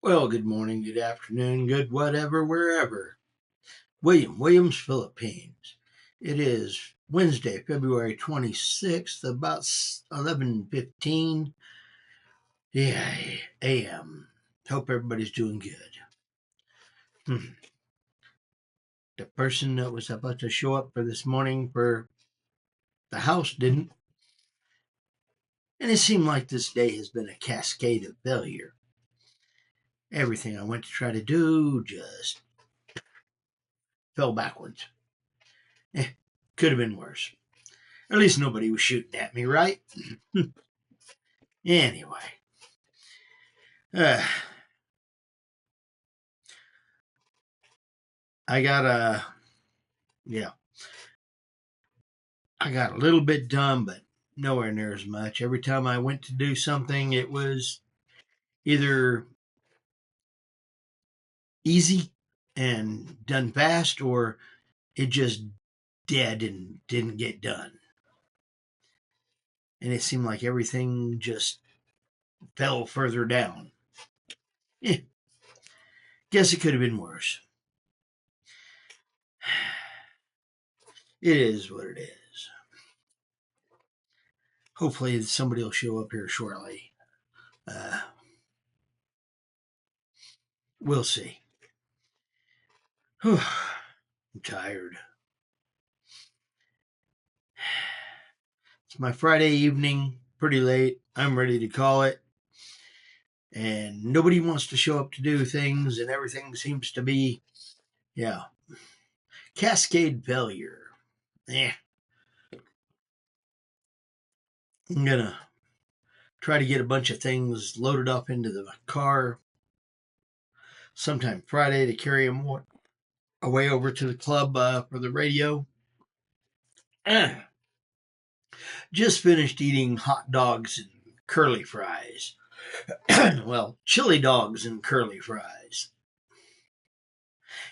Well, good morning, good afternoon, good whatever, wherever. Williams, Philippines. It is Wednesday, February 26th, about 11:15 a.m. Hope everybody's doing good. Hmm. The person that was about to show up for this morning for the house didn't. And it seemed like this day has been a cascade of failure. Everything I went to try to do just fell backwards. Could have been worse. At least nobody was shooting at me, right? Anyway, uh, I got yeah, I got a little bit done, but nowhere near as much. Every time I went to do something, it was either easy and done fast, or it just dead and didn't get done. And it seemed like everything just fell further down. Eh, guess it could have been worse. It is what it is. Hopefully, somebody will show up here shortly. Uh, we'll see. Whew, I'm tired. It's my Friday evening, pretty late. I'm ready to call it. And nobody wants to show up to do things, and everything seems to be, yeah, cascade failure. Eh, I'm gonna try to get a bunch of things loaded up into the car sometime Friday to carry them away over to the club for the radio. Eh, just finished eating hot dogs and curly fries. Well, chili dogs and curly fries.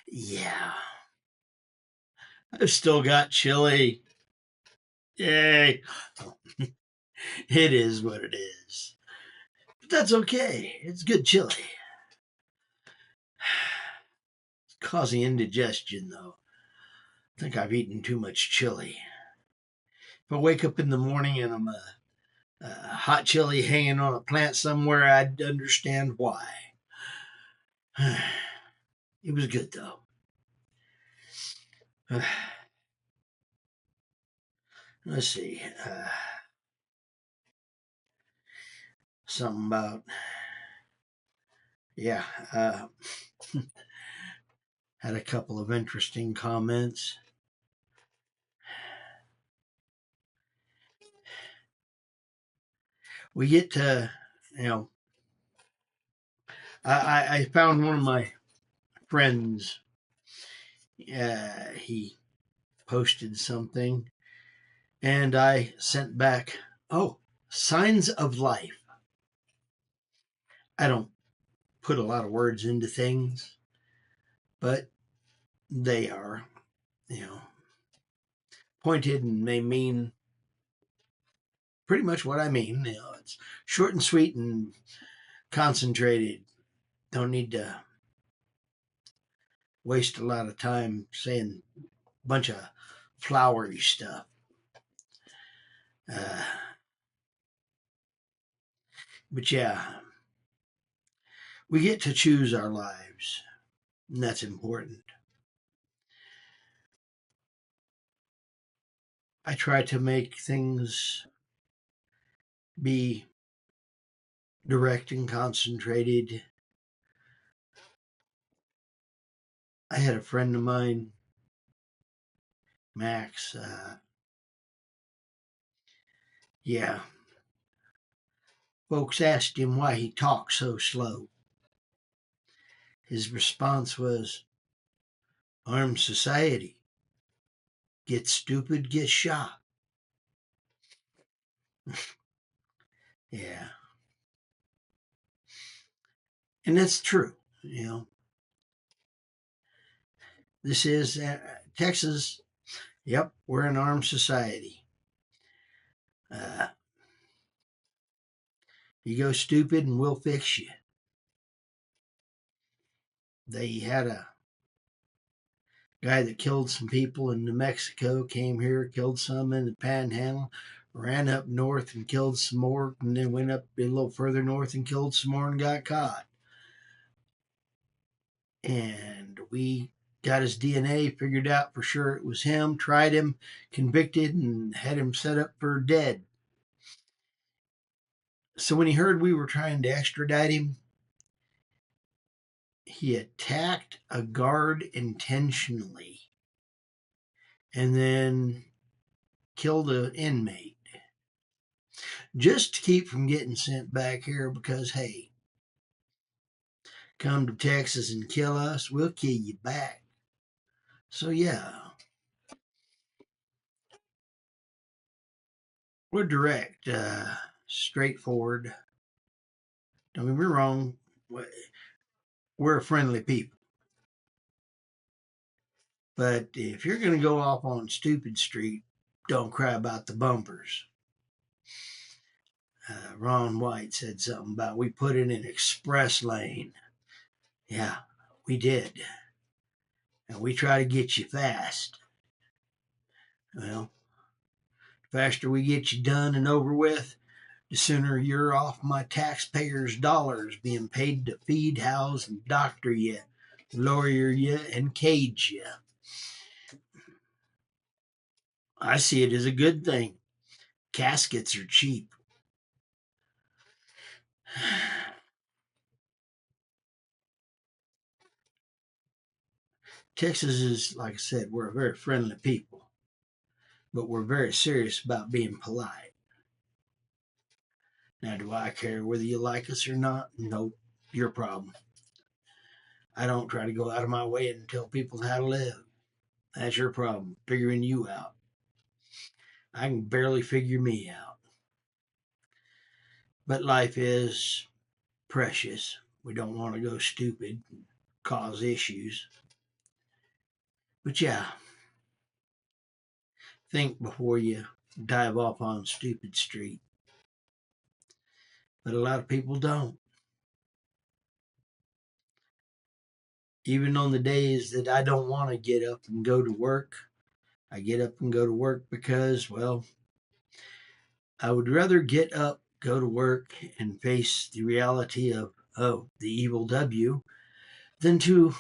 Yeah, I've still got chili. Yay. It is what it is. But that's okay. It's good chili. It's causing indigestion, though. I think I've eaten too much chili. If I wake up in the morning and I'm a hot chili hanging on a plant somewhere, I'd understand why. It was good, though. Let's see. Something about, yeah, had a couple of interesting comments. We get to, you know, I found one of my friends. He posted something, and I sent back, oh, signs of life. I don't put a lot of words into things, but they are, you know, pointed and they mean pretty much what I mean. You know, it's short and sweet and concentrated. Don't need to waste a lot of time saying a bunch of flowery stuff. Uh, but yeah, we get to choose our lives, and that's important. I try to make things be direct and concentrated. I had a friend of mine, Max. Yeah, folks asked him why he talked so slow. His response was, "Armed society. Get stupid, get shot." Yeah, and that's true. You know, this is Texas. Yep, we're an armed society. Uh, you go stupid, and we'll fix you. They had a guy that killed some people in New Mexico, came here, killed some in the Panhandle, ran up north and killed some more, and then went up a little further north and killed some more and got caught. And we got his DNA, figured out for sure it was him, tried him, convicted, and had him set up for dead. So when he heard we were trying to extradite him, he attacked a guard intentionally and then killed an inmate just to keep from getting sent back here because, hey, come to Texas and kill us, we'll kill you back. So, yeah, we're direct, straightforward. Don't get me wrong, we're a friendly people. But if you're going to go off on Stupid Street, don't cry about the bumpers. Ron White said something about we put in an express lane. Yeah, we did. And we try to get you fast. Well, the faster we get you done and over with, the sooner you're off my taxpayers' dollars being paid to feed, house, and doctor you, lawyer you, and cage you. I see it as a good thing. Caskets are cheap. Texas is, like I said, we're a very friendly people, but we're very serious about being polite. Now, do I care whether you like us or not? Nope, your problem. I don't try to go out of my way and tell people how to live. That's your problem, figuring you out. I can barely figure me out. But life is precious. We don't want to go stupid and cause issues. But yeah, think before you dive off on Stupid Street. But a lot of people don't. Even on the days that I don't want to get up and go to work, I get up and go to work because, well, I would rather get up, go to work, and face the reality of, oh, the evil W, than to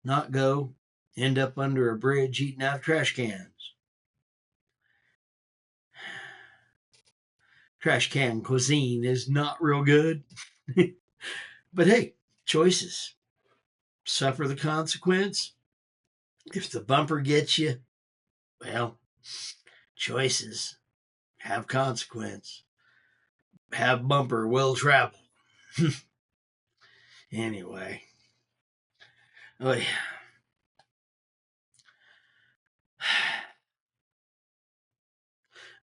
not go, end up under a bridge eating out of trash cans. Trash can cuisine is not real good. But hey, choices. Suffer the consequence. If the bumper gets you, well, choices have consequence. Have bumper will travel. Anyway. Oh yeah.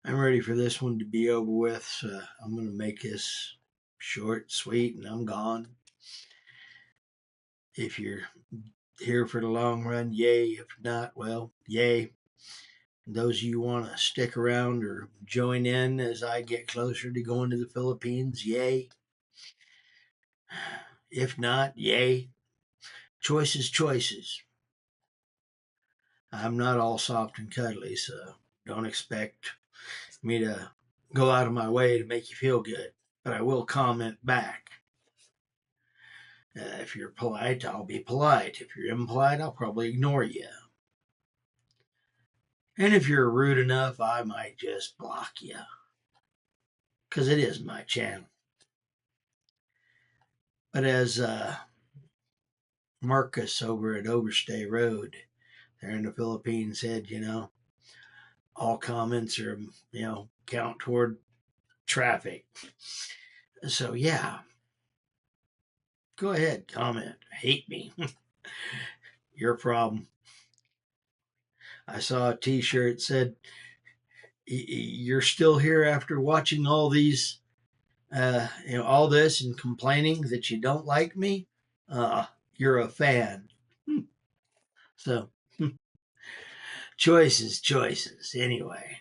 I'm ready for this one to be over with, so I'm going to make this short, sweet, and I'm gone. If you're here for the long run, yay. If not, well, yay. Those of you want to stick around or join in as I get closer to going to the Philippines, yay. If not, yay. Choices, choices. I'm not all soft and cuddly, so don't expect me to go out of my way to make you feel good. But I will comment back. If you're polite, I'll be polite. If you're impolite, I'll probably ignore you. And if you're rude enough, I might just block you. Because it is my channel. But as Marcus over at Overstay Road there in the Philippines said, all comments are, count toward traffic. So, yeah, go ahead, comment. Hate me. Your problem. I saw a t-shirt that said, you're still here after watching all these, all this and complaining that you don't like me? You're a fan. So, choices, choices. Anyway,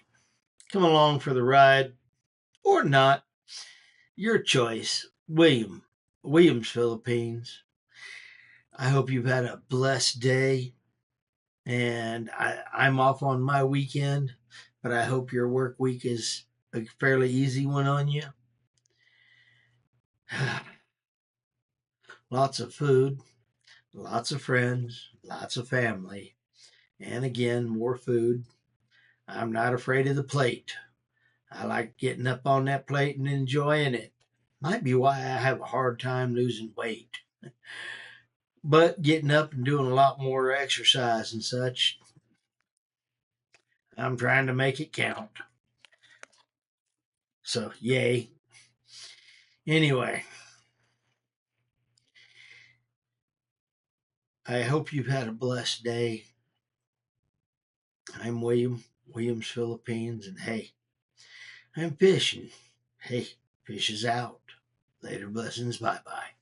come along for the ride or not. Your choice. Williams, Philippines. I hope you've had a blessed day. And I'm off on my weekend, but I hope your work week is a fairly easy one on you. Lots of food, lots of friends, lots of family, and again, more food. I'm not afraid of the plate. I like getting up on that plate and enjoying it. Might be why I have a hard time losing weight. But getting up and doing a lot more exercise and such, I'm trying to make it count. So, yay. Anyway, I hope you've had a blessed day. I'm Williams Philippines, and hey, I'm fishing. Hey, fish is out. Later blessings. Bye bye.